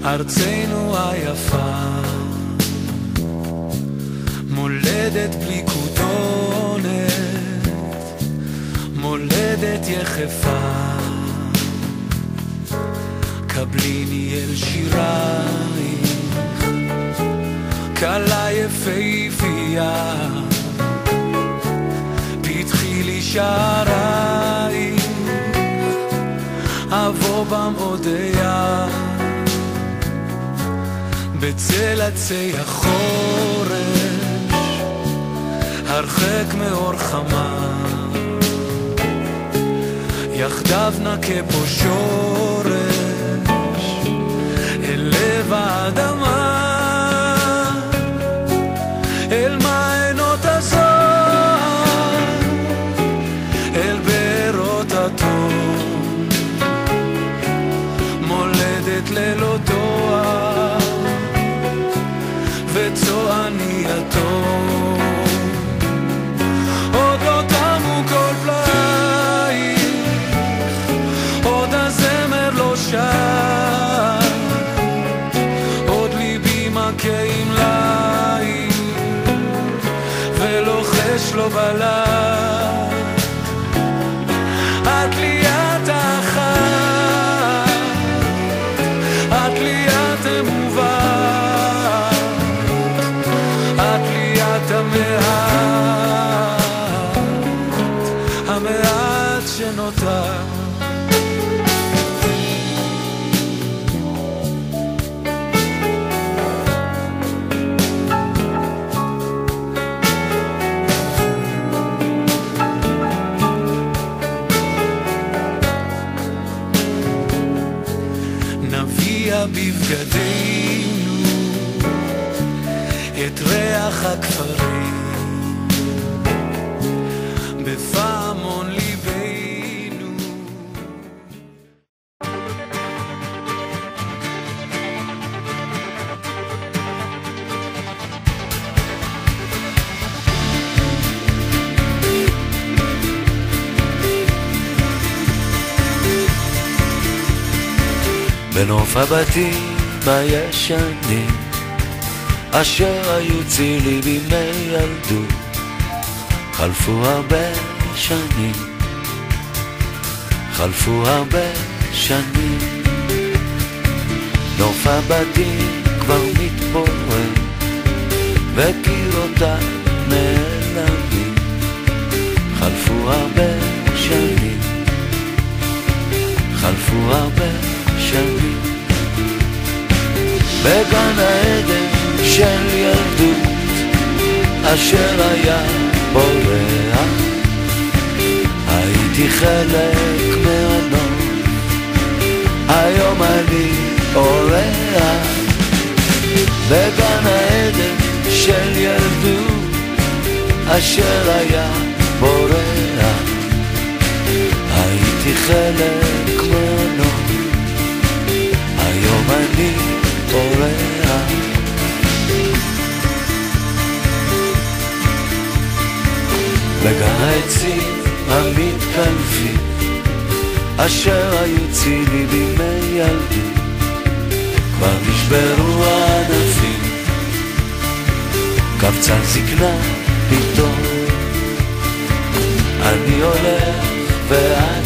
ארצנו היפה, מולדת בלי כותונת, מולדת יחפה, קבליני אל שירייך, קלה יפהפייה, פתחי לי שערייך, אבוא במודיה, בצל עצי החורש, הרחק מאור חמה, יחדיו נקה פה שורש, אל לב האדמה, אל מעיינות הזוהר, אל בארות התום, מולדת ללא תואר, וצוענייתו. עוד לא תמו כל פלאייך, עוד הזמר לא שר, עוד ליבי מכה עם לייך, ולוחש לו בלב, את לי את האחת, את לי את אמובה, את לי את המעט שנותר. נביע בבגדינו את ריח הכפרים, בפעמון ליבנו. בנוף הבתים הישנים אשר היו צילי בימי ילדות, חלפו הרבה שנים, חלפו הרבה שנים, נוף הבתים כבר מתפורר וקירותיו נעלמים, חלפו הרבה שנים, חלפו הרבה שנים, בגן העדן של ילדות אשר היה בורח, הייתי חלק מהנוף, היום אני אורח, בגן העדן של ילדות אשר היה בורח, הייתי חלק מהנוף, היום אני אורח. בגן העצים המתקלפים אשר היו צילי בימי ילדות, כבר נשברו הענפים, קבצה זקנה פתאום, אני הולך ואת